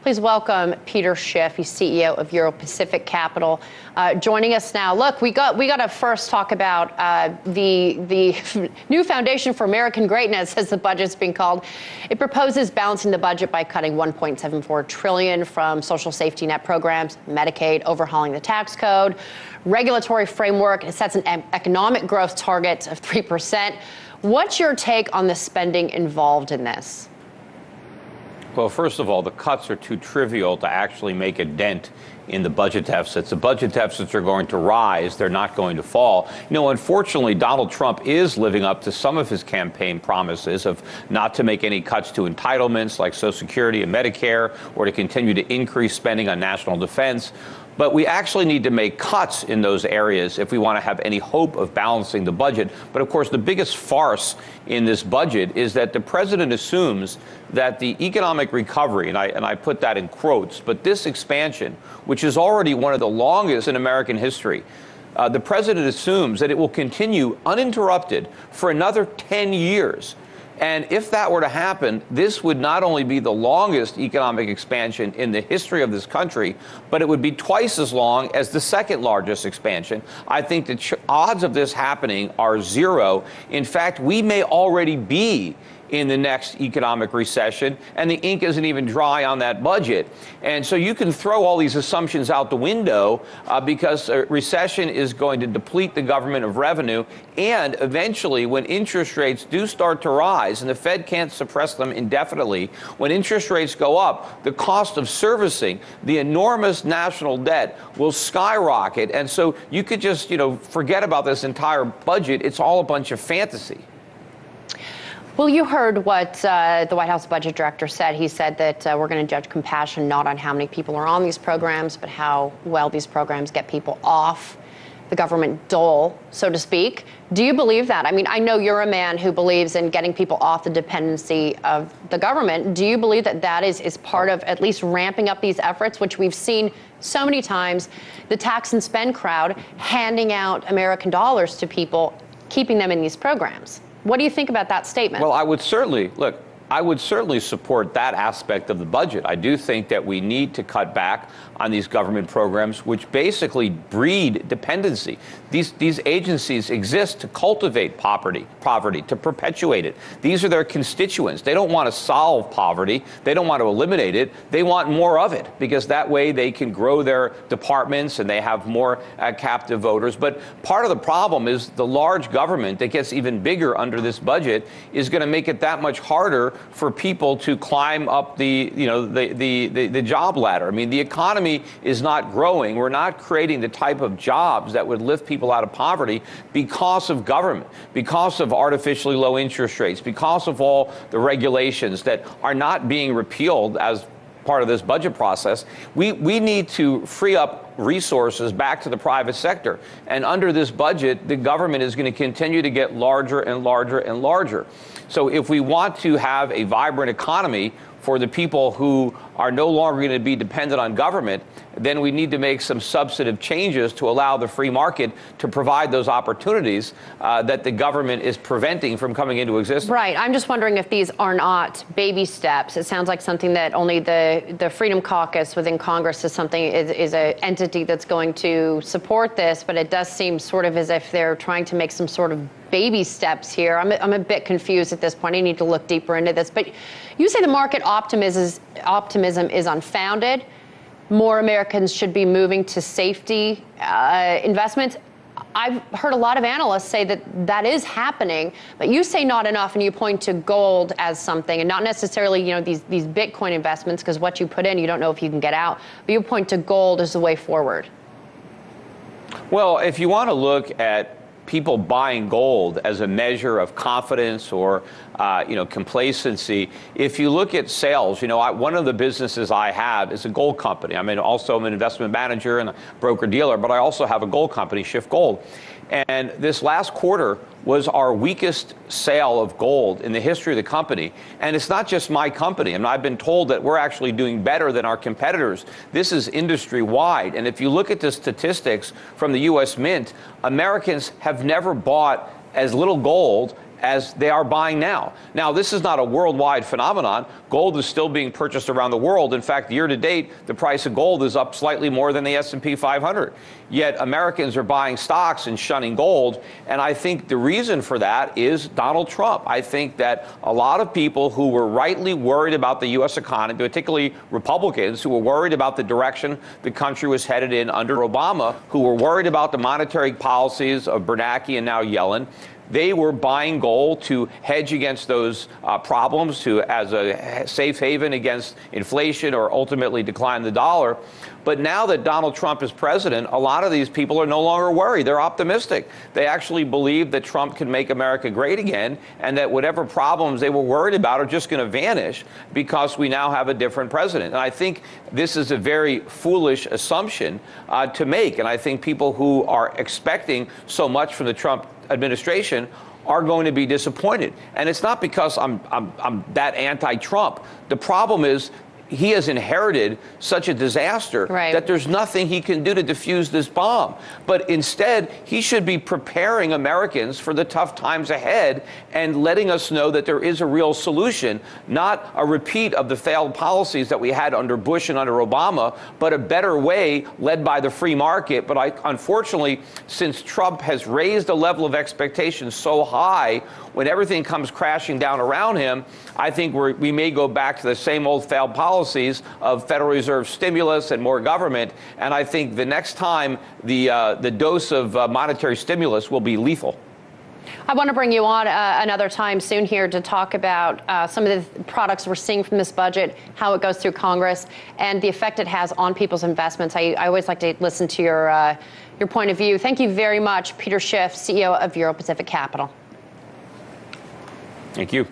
Please welcome Peter Schiff. He's CEO of Euro Pacific Capital, joining us now. Look, we got to first talk about the new Foundation for American Greatness, as the budget's being called. It proposes balancing the budget by cutting $1.74 trillion from social safety net programs, Medicaid, overhauling the tax code, regulatory framework. It sets an economic growth target of 3%. What's your take on the spending involved in this? Well, first of all, the cuts are too trivial to actually make a dent in the budget deficits. The budget deficits are going to rise. They're not going to fall. You know, unfortunately, Donald Trump is living up to some of his campaign promises of not to make any cuts to entitlements like Social Security and Medicare, or to continue to increase spending on national defense. But we actually need to make cuts in those areas if we want to have any hope of balancing the budget. But of course, the biggest farce in this budget is that the president assumes that the economic recovery, and I put that in quotes, but this expansion, which is already one of the longest in American history, the president assumes that it will continue uninterrupted for another 10 years. And if that were to happen, this would not only be the longest economic expansion in the history of this country, but it would be twice as long as the second largest expansion. I think the odds of this happening are zero. In fact, we may already be in the next economic recession, and the ink isn't even dry on that budget. And so you can throw all these assumptions out the window because a recession is going to deplete the government of revenue, and eventually, when interest rates do start to rise, and the Fed can't suppress them indefinitely, when interest rates go up, the cost of servicing the enormous national debt will skyrocket. And so you could just, forget about this entire budget. It's all a bunch of fantasy. Well, you heard what the White House budget director said. He said that we're going to judge compassion not on how many people are on these programs, but how well these programs get people off the government dole, so to speak. Do you believe that? I mean, I know you're a man who believes in getting people off the dependency of the government. Do you believe that that is part of at least ramping up these efforts, which we've seen so many times, the tax and spend crowd handing out American dollars to people, keeping them in these programs? What do you think about that statement? Well, I would certainly support that aspect of the budget. I do think that we need to cut back on these government programs, which basically breed dependency. These agencies exist to cultivate poverty, to perpetuate it. These are their constituents. They don't want to solve poverty. They don't want to eliminate it. They want more of it, because that way they can grow their departments and they have more captive voters. But part of the problem is the large government that gets even bigger under this budget is going to make it that much harder for people to climb up the job ladder. I mean, the economy is not growing. We're not creating the type of jobs that would lift people out of poverty because of government, because of artificially low interest rates, because of all the regulations that are not being repealed as part of this budget process. We need to free up resources back to the private sector. And under this budget, the government is going to continue to get larger and larger and larger. So if we want to have a vibrant economy for the people who are no longer going to be dependent on government, then we need to make some substantive changes to allow the free market to provide those opportunities that the government is preventing from coming into existence. Right. I'm just wondering if these are not baby steps. It sounds like something that only the Freedom Caucus within Congress is an entity that's going to support this, but it does seem sort of as if they're trying to make some sort of baby steps here. I'm a bit confused at this point. I need to look deeper into this. But you say the market optimism is unfounded. More Americans should be moving to safety investments. I've heard a lot of analysts say that is happening, but you say not enough, and you point to gold as something, and not necessarily these Bitcoin investments, because what you put in, you don't know if you can get out. But you point to gold as the way forward. Well, if you want to look at people buying gold as a measure of confidence or complacency, if you look at sales, one of the businesses I have is a gold company. I'm an investment manager and a broker dealer, but I also have a gold company, Schiff Gold. And this last quarter was our weakest sale of gold in the history of the company. And it's not just my company. I mean, I've been told that we're actually doing better than our competitors. This is industry-wide. And if you look at the statistics from the U.S. Mint, Americans have never bought as little gold as they are buying now. Now, this is not a worldwide phenomenon. Gold is still being purchased around the world. In fact, year to date, the price of gold is up slightly more than the S&P 500. Yet Americans are buying stocks and shunning gold. And I think the reason for that is Donald Trump. I think that a lot of people who were rightly worried about the U.S. economy, particularly Republicans who were worried about the direction the country was headed in under Obama, who were worried about the monetary policies of Bernanke and now Yellen, they were buying gold to hedge against those problems, as a safe haven against inflation or ultimately decline the dollar. But now that Donald Trump is president, a lot of these people are no longer worried. They're optimistic. They actually believe that Trump can make America great again, and that whatever problems they were worried about are just going to vanish because we now have a different president. And I think this is a very foolish assumption to make. And I think people who are expecting so much from the Trump administration are going to be disappointed. And it's not because I'm that anti-Trump. The problem is he has inherited such a disaster that there's nothing he can do to defuse this bomb. But instead, he should be preparing Americans for the tough times ahead and letting us know that there is a real solution, not a repeat of the failed policies that we had under Bush and under Obama, but a better way led by the free market. But unfortunately, since Trump has raised the level of expectations so high, when everything comes crashing down around him, I think we may go back to the same old failed policies of Federal Reserve stimulus and more government. And I think the next time the dose of monetary stimulus will be lethal. I want to bring you on another time soon here to talk about some of the products we're seeing from this budget, how it goes through Congress, and the effect it has on people's investments. I always like to listen to your point of view. Thank you very much, Peter Schiff, CEO of Euro Pacific Capital. Thank you.